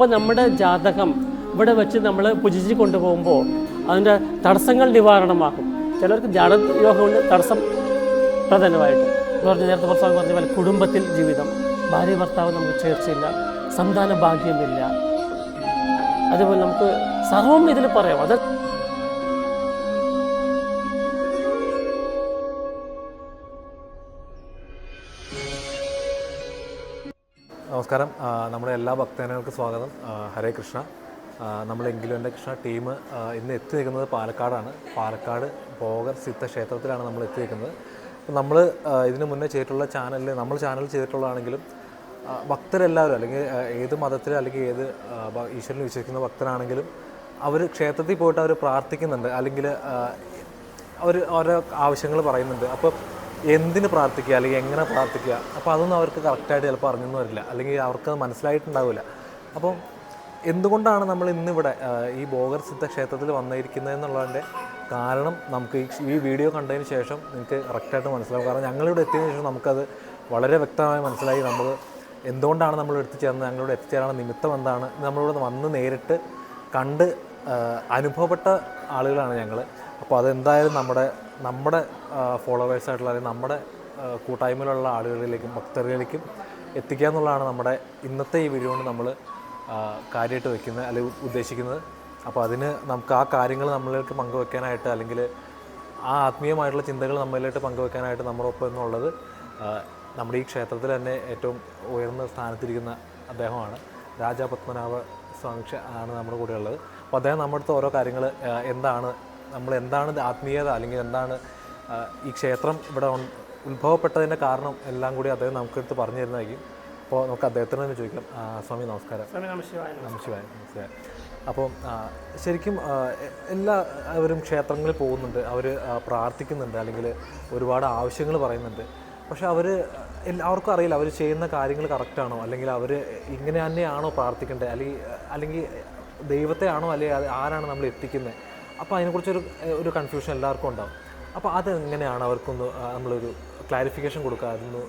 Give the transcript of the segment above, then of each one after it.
അപ്പോൾ നമ്മുടെ ജാതകം ഇവിടെ വെച്ച് നമ്മൾ പൂജിച്ച് കൊണ്ടുപോകുമ്പോൾ അതിൻ്റെ തടസ്സങ്ങൾ നിവാരണമാക്കും. ചിലർക്ക് ജാതകയോഗം കൊണ്ട് തടസ്സം പ്രധാനമായിട്ട് നേരത്തെ ഭർത്താവ് പറഞ്ഞ പോലെ കുടുംബത്തിൽ ജീവിതം, ഭാര്യ ഭർത്താവ് നമുക്ക് ചേർച്ചയില്ല, സന്താന ഭാഗ്യമില്ല, അതുപോലെ നമുക്ക് സർവം ഇതിൽ പറയാം. അത് നമസ്കാരം, നമ്മുടെ എല്ലാ ഭക്തജനങ്ങൾക്കും സ്വാഗതം. ഹരേ കൃഷ്ണ. നമ്മൾ എങ്കിലും എൻ്റെ കൃഷ്ണ ടീം ഇന്ന് എത്തി നിൽക്കുന്നത് പാലക്കാടാണ്. പാലക്കാട് ഭോഗർ സിദ്ധ ക്ഷേത്രത്തിലാണ് നമ്മൾ എത്തി നിൽക്കുന്നത്. അപ്പോൾ നമ്മൾ ഇതിന് മുന്നേ ചെയ്തിട്ടുള്ള നമ്മൾ ചാനൽ ചെയ്തിട്ടുള്ളതാണെങ്കിലും ഭക്തരെല്ലാവരും, അല്ലെങ്കിൽ ഏത് മതത്തിൽ അല്ലെങ്കിൽ ഏത് ഈശ്വരനെ വിശ്വസിക്കുന്ന ഭക്തരാണെങ്കിലും അവർ ക്ഷേത്രത്തിൽ പോയിട്ട് അവർ പ്രാർത്ഥിക്കുന്നുണ്ട്, അല്ലെങ്കിൽ അവർ ഓരോ ആവശ്യങ്ങൾ പറയുന്നുണ്ട്. അപ്പോൾ എന്തിന് പ്രാർത്ഥിക്കുക അല്ലെങ്കിൽ എങ്ങനെ പ്രാർത്ഥിക്കുക, അപ്പോൾ അതൊന്നും അവർക്ക് കറക്റ്റായിട്ട് ചിലപ്പോൾ അറിഞ്ഞൊന്നും വരില്ല, അല്ലെങ്കിൽ അവർക്കത് മനസ്സിലായിട്ടുണ്ടാവില്ല. അപ്പം എന്തുകൊണ്ടാണ് നമ്മൾ ഇന്നിവിടെ ഈ ഭോഗർ സിദ്ധ ക്ഷേത്രത്തിൽ വന്നിരിക്കുന്നത് എന്നുള്ളതിൻ്റെ കാരണം നമുക്ക് ഈ വീഡിയോ കണ്ടതിന് ശേഷം നിങ്ങൾക്ക് കറക്റ്റായിട്ട് മനസ്സിലാവും. കാരണം ഞങ്ങളിവിടെ എത്തിയതിനു ശേഷം നമുക്കത് വളരെ വ്യക്തമായി മനസ്സിലായി. നമ്മൾ എന്തുകൊണ്ടാണ് നമ്മൾ എത്തിച്ചേർന്നത്, ഞങ്ങളിവിടെ എത്തിച്ചേരാനുള്ള നിമിത്തം എന്താണ്, നമ്മളിവിടെ വന്ന് നേരിട്ട് കണ്ട് അനുഭവപ്പെട്ട ആളുകളാണ് ഞങ്ങൾ. അപ്പോൾ അതെന്തായാലും നമ്മുടെ ഫോളോവേഴ്സായിട്ടുള്ള, അല്ലെങ്കിൽ നമ്മുടെ കൂട്ടായ്മയിലുള്ള ആളുകളിലേക്കും ഭക്തരിലേക്കും എത്തിക്കുക എന്നുള്ളതാണ് നമ്മുടെ ഇന്നത്തെ ഈ വീഡിയോ കൊണ്ട് നമ്മൾ കാര്യമായിട്ട് വയ്ക്കുന്നത് അല്ലെങ്കിൽ ഉദ്ദേശിക്കുന്നത്. അപ്പോൾ അതിന് നമുക്ക് ആ കാര്യങ്ങൾ നമ്മളിലേക്ക് പങ്കുവെക്കാനായിട്ട്, അല്ലെങ്കിൽ ആ ആത്മീയമായിട്ടുള്ള ചിന്തകൾ നമ്മളിലേക്ക് പങ്കുവെക്കാനായിട്ട് നമ്മുടെ ഒപ്പം എന്നുള്ളത് നമ്മുടെ ഈ ക്ഷേത്രത്തിൽ തന്നെ ഏറ്റവും ഉയർന്ന സ്ഥാനത്തിരിക്കുന്ന അദ്ദേഹമാണ്. രാജാ പത്മനാഭ സ്വാമി ആണ് നമ്മുടെ കൂടെ ഉള്ളത്. അപ്പോൾ അദ്ദേഹം നമ്മുടെ അടുത്ത് ഓരോ കാര്യങ്ങൾ എന്താണ് ആത്മീയത, അല്ലെങ്കിൽ എന്താണ് ഈ ക്ഷേത്രം ഇവിടെ ഉത്ഭവപ്പെട്ടതിൻ്റെ കാരണം എല്ലാം കൂടി അദ്ദേഹം നമുക്കെടുത്ത് പറഞ്ഞു തരുന്നതായിരിക്കും. അപ്പോൾ നമുക്ക് അദ്ദേഹത്തിന് തന്നെ ചോദിക്കാം. സ്വാമി നമസ്കാരം. നമസ്കാരം. അപ്പോൾ ശരിക്കും എല്ലാവരും ക്ഷേത്രങ്ങളിൽ പോകുന്നുണ്ട്, അവർ പ്രാർത്ഥിക്കുന്നുണ്ട്, അല്ലെങ്കിൽ ഒരുപാട് ആവശ്യങ്ങൾ പറയുന്നുണ്ട്. പക്ഷെ എല്ലാവർക്കും അറിയില്ല അവർ ചെയ്യുന്ന കാര്യങ്ങൾ കറക്റ്റാണോ, അല്ലെങ്കിൽ അവർ ഇങ്ങനെ തന്നെയാണോ പ്രാർത്ഥിക്കേണ്ടത്, അല്ലെങ്കിൽ ദൈവത്തെയാണോ, അല്ലെങ്കിൽ ആരാണ് നമ്മൾ എത്തിക്കുന്നത്. അപ്പോൾ അതിനെക്കുറിച്ചൊരു കൺഫ്യൂഷൻ എല്ലാവർക്കും ഉണ്ടാകും. അപ്പോൾ അതെങ്ങനെയാണ് അവർക്കൊന്ന് നമ്മളൊരു ക്ലാരിഫിക്കേഷൻ കൊടുക്കുക, അതൊന്ന്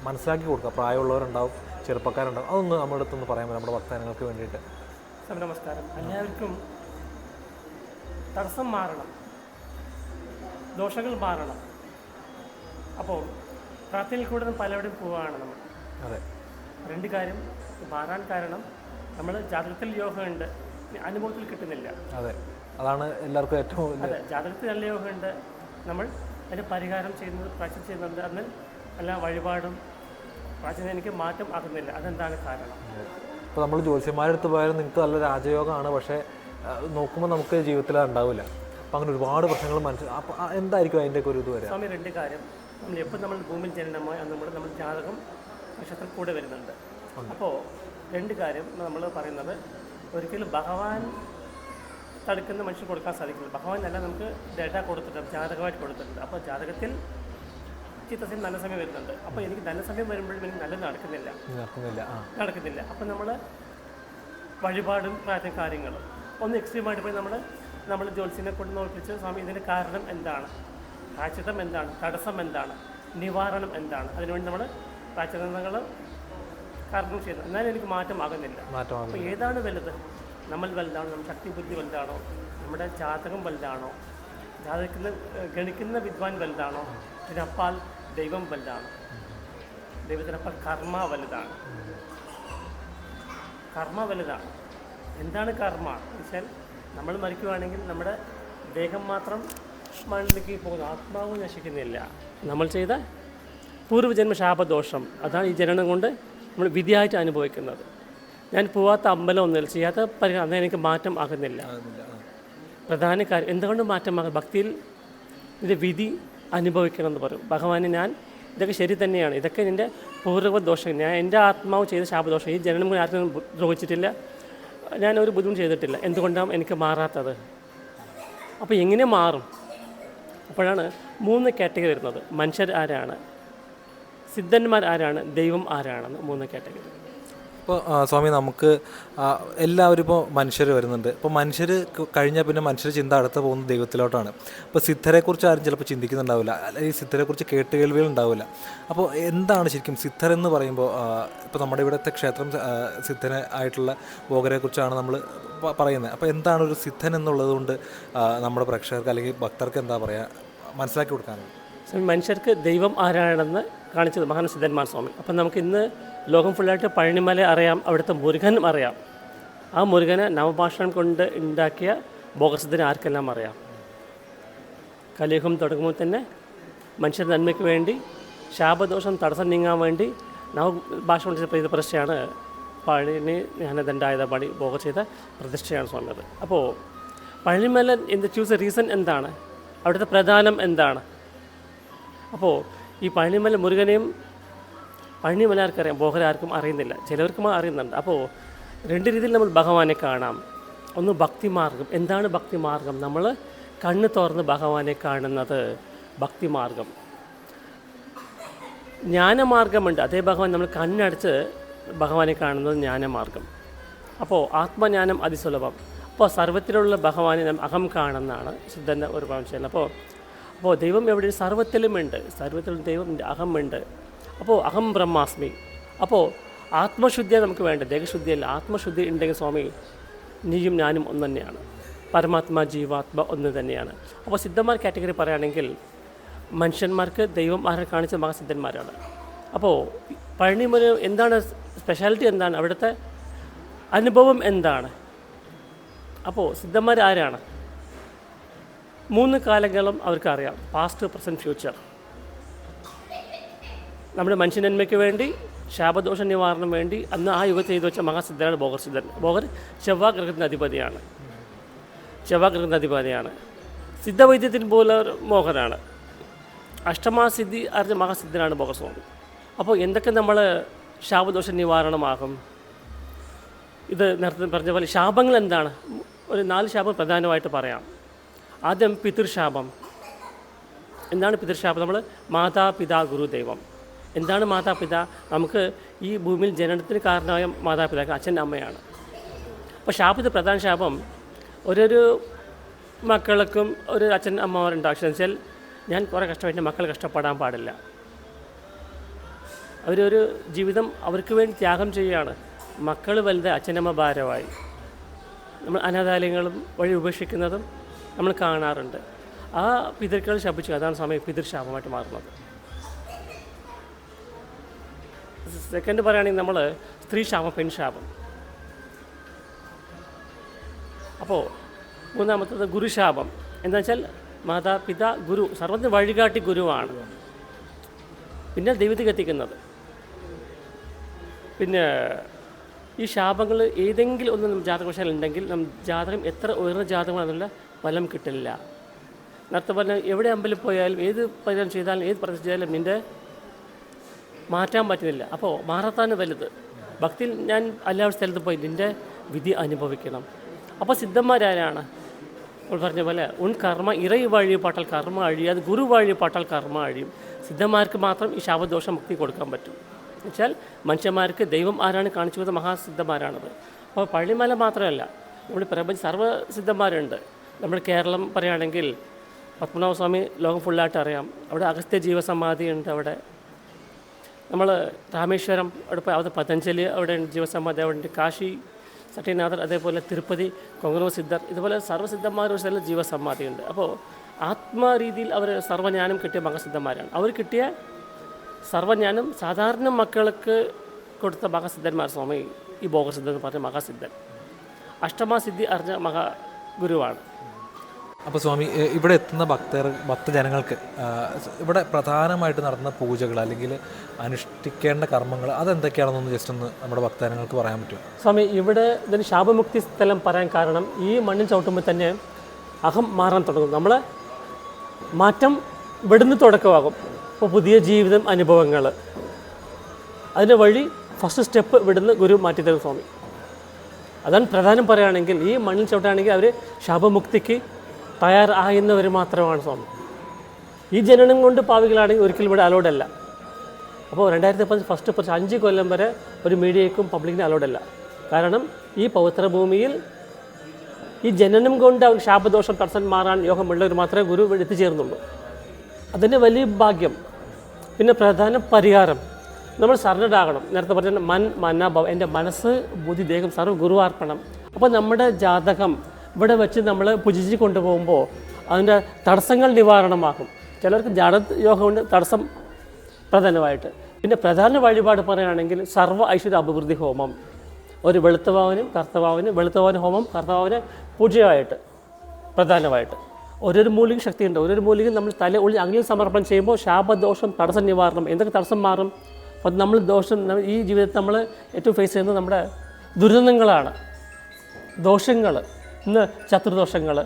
മനസ്സിലാക്കി കൊടുക്കുക. പ്രായമുള്ളവരുണ്ടാവും, ചെറുപ്പക്കാരുണ്ടാവും. അതൊന്ന് നമ്മുടെ അടുത്തൊന്ന് പറയാൻ പറ്റും നമ്മുടെ ഭക്തജനങ്ങൾക്ക് വേണ്ടിയിട്ട്. നമസ്കാരം. എല്ലാവർക്കും തടസ്സം മാറണം, ദോഷങ്ങൾ മാറണം. അപ്പോൾ പ്രാർത്ഥനയിൽ കൂടെ പലവിടെയും പോവുകയാണ് നമ്മൾ. അതെ, രണ്ട് കാര്യം മാറാൻ കാരണം നമ്മൾ ജാതകത്തിൽ യോഗമുണ്ട്, അനുഭവത്തിൽ കിട്ടുന്നില്ല. അതെ, അതാണ് എല്ലാവർക്കും ഏറ്റവും. അതെ, ജാതകത്തിൽ നല്ല യോഗമുണ്ട്, നമ്മൾ അതിന് പരിഹാരം പ്രാർത്ഥന ചെയ്യുന്നുണ്ട്, അന്ന് എല്ലാ വഴിപാടും പ്രാർത്ഥന എനിക്ക് മാറ്റം ആകുന്നില്ല. അതെന്താണ് കാരണം? ഇപ്പോൾ നമ്മൾ ജ്യോത്സ്യന്മാരുടെ അടുത്ത് പോയാലും നിങ്ങൾക്ക് നല്ല രാജയോഗമാണ്, പക്ഷേ നോക്കുമ്പോൾ നമുക്ക് ജീവിതത്തിൽ ഉണ്ടാവില്ല. അപ്പോൾ അങ്ങനെ ഒരുപാട് പ്രശ്നങ്ങൾ അപ്പോൾ എന്തായിരിക്കും അതിൻ്റെയൊക്കെ ഒരു ഇത് വരാം? സ്വാമി, രണ്ട് കാര്യം. നമ്മൾ ഭൂമിയിൽ ജനനമായി അന്ന് നമ്മൾ ജാതകം നക്ഷത്രം കൂടെ വരുന്നുണ്ട്. അപ്പോൾ രണ്ട് കാര്യം നമ്മൾ പറയുന്നത്, ഒരിക്കലും ഭഗവാൻ തടുക്കുന്ന മനുഷ്യൻ കൊടുക്കാൻ സാധിക്കില്ല. ഭഗവാൻ അല്ല നമുക്ക് ഡേറ്റ കൊടുത്തിട്ടുണ്ട്, ജാതകമായിട്ട് കൊടുത്തിട്ടുണ്ട്. അപ്പോൾ ജാതകത്തിൽ ചിത്രത്തിൽ നല്ല സമയം വരുന്നുണ്ട്. അപ്പോൾ എനിക്ക് നല്ല സമയം വരുമ്പോഴും എനിക്ക് നല്ലത് നടക്കുന്നില്ല. അപ്പോൾ നമ്മൾ വഴിപാടും പ്രാർത്ഥന കാര്യങ്ങളും ഒന്ന് എക്സ്ട്രീമായിട്ട് പോയി നമ്മൾ ജ്യോത്സ്യനെ കൊണ്ട് നോക്കിച്ച് സ്വാമി ഇതിൻ്റെ കാരണം എന്താണ്, പ്രായശ്ചിത്തം എന്താണ്, തടസ്സം എന്താണ്, നിവാരണം എന്താണ്, അതിനുവേണ്ടി നമ്മൾ പ്രായശ്ചിത്തങ്ങൾ കാരണം ചെയ്യുന്നത്. എന്നാലും എനിക്ക് മാറ്റമാകുന്നില്ല. അപ്പോൾ ഏതാണ് വലുത്? നമ്മൾ വലുതാണോ, നമ്മുടെ ശക്തി ബുദ്ധി വലുതാണോ, നമ്മുടെ ജാതകം വലുതാണോ, ഗണിക്കുന്ന വിദ്വാൻ വലുതാണോ, ഇതിനപ്പാൽ ദൈവം വലുതാണ്, ദൈവത്തിനപ്പാൽ കർമ്മ വലുതാണ്. എന്താണ് കർമ്മ എന്ന് വെച്ചാൽ, നമ്മൾ മരിക്കുകയാണെങ്കിൽ നമ്മുടെ ദേഹം മാത്രം മണ്ണിലേക്ക് പോകുന്നു, ആത്മാവ് നശിക്കുന്നില്ല. നമ്മൾ ചെയ്ത പൂർവ്വജന്മ ശാപദോഷം, അതാണ് ഈ ജനനം കൊണ്ട് നമ്മൾ വിധിയായിട്ട് അനുഭവിക്കുന്നത്. ഞാൻ പോവാത്ത അമ്പലം ഒന്നുമില്ല, ചെയ്യാത്ത പരിഹാരം, അതെനിക്ക് എനിക്ക് മാറ്റം ആകുന്നില്ല. പ്രധാന കാര്യം എന്തുകൊണ്ട് മാറ്റമാകും? ഭക്തിയിൽ ഇതിൻ്റെ വിധി അനുഭവിക്കണം എന്ന് പറയും. ഭഗവാന് ഞാൻ ഇതൊക്കെ ശരി തന്നെയാണ്, ഇതൊക്കെ എൻ്റെ പൂർവ്വദോഷം, ഞാൻ എൻ്റെ ആത്മാവ് ചെയ്ത ശാപദോഷം, ഈ ജനനം കൊണ്ട് ആർക്കും ദ്രോഹിച്ചിട്ടില്ല, ഞാൻ ഒരു ബുദ്ധിമുട്ട് ചെയ്തിട്ടില്ല, എന്തുകൊണ്ടാണ് എനിക്ക് മാറാത്തത്? അപ്പോൾ എങ്ങനെ മാറും? അപ്പോഴാണ് 3 കാറ്റഗറി വരുന്നത്. മനുഷ്യർ ആരാണ്, സിദ്ധന്മാർ ആരാണ്, ദൈവം ആരാണെന്ന് 3 കാറ്റഗറി. ഇപ്പോൾ സ്വാമി നമുക്ക് എല്ലാവരും ഇപ്പോൾ മനുഷ്യർ വരുന്നുണ്ട്. ഇപ്പോൾ മനുഷ്യർ കഴിഞ്ഞാൽ പിന്നെ മനുഷ്യർ ചിന്ത അടുത്ത് പോകുന്ന ദൈവത്തിലോട്ടാണ്. ഇപ്പോൾ സിദ്ധരെക്കുറിച്ച് ആരും ചിലപ്പോൾ ചിന്തിക്കുന്നുണ്ടാവില്ല, അല്ലെങ്കിൽ സിദ്ധരെക്കുറിച്ച് കേട്ടുകേൾവികൾ ഉണ്ടാവില്ല. അപ്പോൾ എന്താണ് ശരിക്കും സിദ്ധർ എന്ന് പറയുമ്പോൾ? ഇപ്പോൾ നമ്മുടെ ഇവിടുത്തെ ക്ഷേത്രം സിദ്ധനെ ആയിട്ടുള്ള ഭോഗരെക്കുറിച്ചാണ് നമ്മൾ പറയുന്നത്. അപ്പോൾ എന്താണ് ഒരു സിദ്ധൻ എന്നുള്ളത് കൊണ്ട് നമ്മുടെ പ്രേക്ഷകർക്ക് അല്ലെങ്കിൽ ഭക്തർക്ക് എന്താ പറയുക, മനസ്സിലാക്കി കൊടുക്കാനുള്ളത്? മനുഷ്യർക്ക് ദൈവം ആരാണെന്ന് കാണിച്ചത് മഹാൻ സിദ്ധന്മാർ സ്വാമി. അപ്പം നമുക്ക് ഇന്ന് ലോകം ഫുള്ളായിട്ട് പഴനിമല അറിയാം, അവിടുത്തെ മുരുകനും അറിയാം. ആ മുരുകനെ നവഭാഷണം കൊണ്ട് ഉണ്ടാക്കിയ ഭോഗസിദ്ധനെ ആർക്കെല്ലാം അറിയാം. കലിയുഗം തുടങ്ങുമ്പോൾ തന്നെ മനുഷ്യ നന്മയ്ക്ക് വേണ്ടി ശാപദോഷം തടസ്സം നീങ്ങാൻ വേണ്ടി നവഭാഷണം ചെയ്ത പ്രതിഷ്ഠയാണ് പഴനി ജ്ഞാനദണ്ഡായുധ പണി ഭോഗ ചെയ്ത പ്രതിഷ്ഠയാണ് സ്വാമി അത്. അപ്പോൾ പഴനിമല എന്ത് ചൂസ് റീസൺ എന്താണ്, അവിടുത്തെ പ്രധാനം എന്താണ്? അപ്പോൾ ഈ പഴനിമല മുരുകനെയും പഴനിമലാർക്കറിയാം, ഭോഗരാർക്കും അറിയുന്നില്ല, ചിലവർക്കും അറിയുന്നുണ്ട്. അപ്പോൾ രണ്ട് രീതിയിൽ നമ്മൾ ഭഗവാനെ കാണാം. ഒന്ന് ഭക്തിമാർഗം. എന്താണ് ഭക്തിമാർഗം? നമ്മൾ കണ്ണ് തുറന്ന് ഭഗവാനെ കാണുന്നത് ഭക്തിമാർഗം. ജ്ഞാനമാർഗമുണ്ട്, അതേ ഭഗവാൻ നമ്മൾ കണ്ണടച്ച് ഭഗവാനെ കാണുന്നത് ജ്ഞാനമാർഗം. അപ്പോൾ ആത്മജ്ഞാനം അതിസുലഭം. അപ്പോൾ സർവ്വത്തിലുള്ള ഭഗവാനെ നാം അഹം കാണുന്നതാണ് സിദ്ധൻ്റെ ഒരു ഭാഷയിൽ. അപ്പോൾ ദൈവം എവിടെ? സർവ്വത്തിലുമുണ്ട്, സർവ്വത്തിലും ദൈവം അഹമുണ്ട്. അപ്പോൾ അഹം ബ്രഹ്മാസ്മി. അപ്പോൾ ആത്മശുദ്ധിയാണ് നമുക്ക് വേണ്ടത്, ദേഹശുദ്ധിയല്ല. ആത്മശുദ്ധി ഉണ്ടെങ്കിൽ സ്വാമി നീയും ഞാനും ഒന്ന് തന്നെയാണ്, പരമാത്മാ ജീവാത്മ ഒന്ന് തന്നെയാണ്. അപ്പോൾ സിദ്ധന്മാർ കാറ്റഗറി പറയുകയാണെങ്കിൽ മനുഷ്യന്മാർക്ക് ദൈവം ആരെ കാണിച്ച മഹാസിദ്ധന്മാരാണ്. അപ്പോൾ പഴനിമല എന്താണ് സ്പെഷ്യാലിറ്റി, എന്താണ് അവിടുത്തെ അനുഭവം എന്താണ്? അപ്പോൾ സിദ്ധന്മാർ ആരാണ്? 3 കാലങ്ങളും അവർക്കറിയാം, പാസ്റ്റ്, പ്രസൻറ്റ്, ഫ്യൂച്ചർ. നമ്മുടെ മനുഷ്യനന്മയ്ക്ക് വേണ്ടി ശാപദോഷ നിവാരണം വേണ്ടി അന്ന് ആ യുഗത്തിൽ ചെയ്തു വെച്ച മഹാസിദ്ധനാണ് ഭോഗർസിദ്ധൻ. ഭോഗർ ചൊവ്വാഗ്രഹത്തിൻ്റെ അധിപതിയാണ്, ചൊവ്വാഗ്രഹത്തിൻ്റെ അധിപതിയാണ്. സിദ്ധവൈദ്യത്തിന് പോലെ മോഹനാണ്. അഷ്ടമാസിദ്ധി അറിഞ്ഞ മഹാസിദ്ധനാണ് ഭോഗസ്വാമി. അപ്പോൾ എന്തൊക്കെ നമ്മൾ ശാപദോഷ നിവാരണമാകും? ഇത് നേരത്തെ പറഞ്ഞ പോലെ ശാപങ്ങൾ എന്താണ്? ഒരു 4 ശാപം പ്രധാനമായിട്ട് പറയാം. ആദ്യം പിതൃശാപം. എന്താണ് പിതൃശാപം? നമ്മൾ മാതാപിതാ ഗുരുദൈവം. എന്താണ് മാതാപിതാ? നമുക്ക് ഈ ഭൂമിയിൽ ജനനത്തിന് കാരണമായ മാതാപിതാക്കൾ അച്ഛൻ്റെ അമ്മയാണ്. അപ്പോൾ ശാപത്തിൽ പ്രധാന ശാപം ഓരോരു മക്കൾക്കും ഒരു അച്ഛൻ അമ്മമാരുണ്ടാവും. വെച്ചാൽ ഞാൻ കുറേ കഷ്ടപ്പെട്ട് മക്കൾ കഷ്ടപ്പെടാൻ പാടില്ല. അവരൊരു ജീവിതം അവർക്ക് വേണ്ടി ത്യാഗം ചെയ്യുകയാണ്. മക്കൾ വലുത് അച്ഛനമ്മ ഭാരമായി നമ്മൾ അനാഥാലയങ്ങളും വഴി ഉപേക്ഷിക്കുന്നതും നമ്മൾ കാണാറുണ്ട്. ആ പിതൃക്കൾ ശപിച്ചു, അതാണ് സമയം പിതൃശാപമായിട്ട് മാറുന്നത്. സെക്കൻഡ് പറയുകയാണെങ്കിൽ നമ്മൾ സ്ത്രീ ശാപം, പെൺശാപം. അപ്പോൾ മൂന്നാമത്തത് ഗുരുശാപം. എന്താ വെച്ചാൽ മാതാപിതാ ഗുരു സർവ്വത്തിന് വഴികാട്ടി ഗുരുവാണ്, പിന്നെ ദൈവത്തിൽ എത്തിക്കുന്നത്. പിന്നെ ഈ ശാപങ്ങൾ ഏതെങ്കിലും ഒന്ന് ജാതകവശാൽ ഉണ്ടെങ്കിൽ ജാതകം എത്ര ഉയർന്ന ജാതകമാണെന്നുള്ള ഫലം കിട്ടില്ല. നേരത്തെ പറഞ്ഞ എവിടെ അമ്പലം പോയാലും ഏത് പരിഹാരം ചെയ്താലും ഏത് പ്രശ്നം ചെയ്താലും നിൻ്റെ മാറ്റാൻ പറ്റുന്നില്ല. അപ്പോൾ മാറത്താണ് വലുത്. ഭക്തിയിൽ ഞാൻ എല്ലാ സ്ഥലത്ത് പോയി നിൻ്റെ വിധി അനുഭവിക്കണം. അപ്പോൾ സിദ്ധന്മാരാരാണ്? നമ്മൾ പറഞ്ഞ പോലെ ഉൺ കർമ്മ ഇറയി വഴിപാട്ടാൽ കർമ്മ അഴിയും, അത് ഗുരു വഴിപാട്ടാൽ കർമ്മ അഴിയും. സിദ്ധന്മാർക്ക് മാത്രം ഈ ശാപദോഷ മുക്തി കൊടുക്കാൻ പറ്റും. എന്നുവെച്ചാൽ മനുഷ്യന്മാർക്ക് ദൈവം ആരാണ് കാണിച്ചു കൊടുത്ത മഹാസിദ്ധന്മാരാണത്. അപ്പോൾ പഴനിമല മാത്രമല്ല, നമ്മുടെ പ്രപഞ്ച സർവ്വസിദ്ധന്മാരുണ്ട്. നമ്മുടെ കേരളം പറയുകയാണെങ്കിൽ പത്മനാഭസ്വാമി ലോകം ഫുള്ളായിട്ട് അറിയാം. അവിടെ അഗസ്ത്യ ജീവസമാധി ഉണ്ട്. അവിടെ നമ്മൾ രാമേശ്വരം അവിടെ പോയി, അവിടെ പതഞ്ജലി അവിടെ ജീവസമാധി അവിടെ ഉണ്ട്. കാശി സത്യനാഥർ, അതേപോലെ തിരുപ്പതി കൊങ്കണ സിദ്ധർ, ഇതുപോലെ സർവ്വസിദ്ധന്മാർ ഒരു സ്ഥലം ജീവസമാധിയുണ്ട്. അപ്പോൾ ആത്മരീതിയിൽ അവർ സർവ്വജ്ഞാനം കിട്ടിയ മഹാസിദ്ധന്മാരാണ്. അവർ കിട്ടിയ സർവ്വജ്ഞാനം സാധാരണ മക്കൾക്ക് കൊടുത്ത മഹാസിദ്ധന്മാർ സ്വാമി ഈ ഭോഗസിദ്ധൻ എന്ന് പറഞ്ഞ മഹാസിദ്ധൻ. അഷ്ടമാസിദ്ധി അറിഞ്ഞ മഹാഗുരുവാണ്. അപ്പോൾ സ്വാമി ഇവിടെ എത്തുന്ന ഭക്തജനങ്ങൾക്ക് ഇവിടെ പ്രധാനമായിട്ട് നടത്തുന്ന പൂജകൾ അല്ലെങ്കിൽ അനുഷ്ഠിക്കേണ്ട കർമ്മങ്ങൾ അതെന്തൊക്കെയാണെന്നൊന്ന് ജസ്റ്റ് ഒന്ന് നമ്മുടെ ഭക്തജനങ്ങൾക്ക് പറയാൻ പറ്റുമോ? സ്വാമി ഇവിടെ ഇതിന് ശാപമുക്തി സ്ഥലം പറയാൻ കാരണം ഈ മണ്ണിൽ ചവിട്ടുമ്പോൾ തന്നെ അഹം മാറാൻ തുടങ്ങും. നമ്മളെ മാറ്റം ഇവിടുന്ന് തുടക്കമാകും. ഇപ്പോൾ പുതിയ ജീവിതം, അനുഭവങ്ങൾ, അതിൻ്റെ വഴി ഫസ്റ്റ് സ്റ്റെപ്പ് ഇവിടുന്ന് ഗുരു മാറ്റിത്തരും സ്വാമി. അതാണ് പ്രധാനം പറയുകയാണെങ്കിൽ. ഈ മണ്ണിൽ ചവിട്ടുകയാണെങ്കിൽ അവർ ശാപമുക്തിക്ക് തയ്യാറാകുന്നവർ മാത്രമാണ് സ്വാമി. ഈ ജനനം കൊണ്ട് പാവികളാണെങ്കിൽ ഒരിക്കലും ഇവിടെ അലോഡല്ല. അപ്പോൾ 2015 ഫസ്റ്റ് 5 കൊല്ലം വരെ ഒരു മീഡിയയ്ക്കും പബ്ലിക്കിന് അലോഡല്ല. കാരണം ഈ പവിത്ര ഭൂമിയിൽ ഈ ജനനം കൊണ്ട് അവർ ശാപദോഷം തടസ്സം മാറാൻ യോഗമുള്ളവർ മാത്രമേ ഗുരു എത്തിച്ചേർന്നുള്ളൂ. അതിൻ്റെ വലിയ ഭാഗ്യം. പിന്നെ പ്രധാന പരിഹാരം നമ്മൾ സറണ്ടർ ആകണം. നേരത്തെ പറഞ്ഞ മനഭാവം, എൻ്റെ മനസ്സ് ബുദ്ധി ദേഹം സർവ്വ ഗുരുവാർപ്പണം. അപ്പോൾ നമ്മുടെ ജാതകം ഇവിടെ വെച്ച് നമ്മൾ പൂജിച്ച് കൊണ്ടുപോകുമ്പോൾ അതിൻ്റെ തടസ്സങ്ങൾ നിവാരണമാകും. ചിലർക്ക് ജാതയോഗം കൊണ്ട് തടസ്സം പ്രധാനമായിട്ട്. പിന്നെ പ്രധാന വഴിപാട് പറയുകയാണെങ്കിൽ സർവ്വ ഐശ്വര്യ അഭിവൃദ്ധി ഹോമം, ഒരു വെളുത്തവാവിനും വെളുത്തവാവിന് ഹോമം, കർത്തവാവിന് പൂജയായിട്ട് പ്രധാനമായിട്ട്. ഓരോരു മൂലിക ശക്തിയുണ്ട്. ഓരോരു മൂലിക നമ്മൾ അഗ്നിയിൽ സമർപ്പണം ചെയ്യുമ്പോൾ ശാപദോഷം തടസ്സം നിവാരണം, എന്തൊക്കെ തടസ്സം മാറും. അപ്പോൾ നമ്മൾ ഈ ജീവിതത്തിൽ നമ്മൾ ഏറ്റവും ഫേസ് ചെയ്യുന്നത് നമ്മുടെ ദുരിതങ്ങളാണ്, ദോഷങ്ങൾ. ഇന്ന് ചതുർദോഷങ്ങൾ,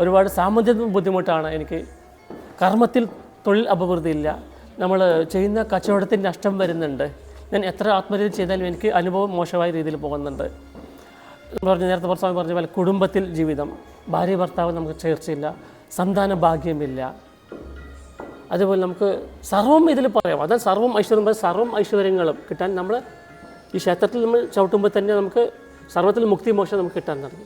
ഒരുപാട് സാമ്പത്തിക ബുദ്ധിമുട്ടാണ് എനിക്ക്, കർമ്മത്തിൽ തൊഴിൽ അഭിവൃദ്ധി ഇല്ല, നമ്മൾ ചെയ്യുന്ന കച്ചവടത്തിന് നഷ്ടം വരുന്നുണ്ട്, ഞാൻ എത്ര ആത്മഹത്യ ചെയ്താലും എനിക്ക് അനുഭവം മോശമായ രീതിയിൽ പോകുന്നുണ്ട്. നേരത്തെ സ്വാമി പറഞ്ഞ പോലെ കുടുംബത്തിൽ ജീവിതം, ഭാര്യ ഭർത്താവ് നമുക്ക് ചേർച്ചയില്ല, സന്താന ഭാഗ്യമില്ല. അതുപോലെ നമുക്ക് സർവ്വം ഇതിൽ പറയാം. അതായത് സർവ്വം ഐശ്വര്യങ്ങളും കിട്ടാൻ നമ്മൾ ഈ ക്ഷേത്രത്തിൽ നമ്മൾ ചവിട്ടുമ്പോൾ തന്നെ നമുക്ക് സർവ്വത്തിൽ മുക്തി മോക്ഷം നമുക്ക് കിട്ടാൻ തുടങ്ങി.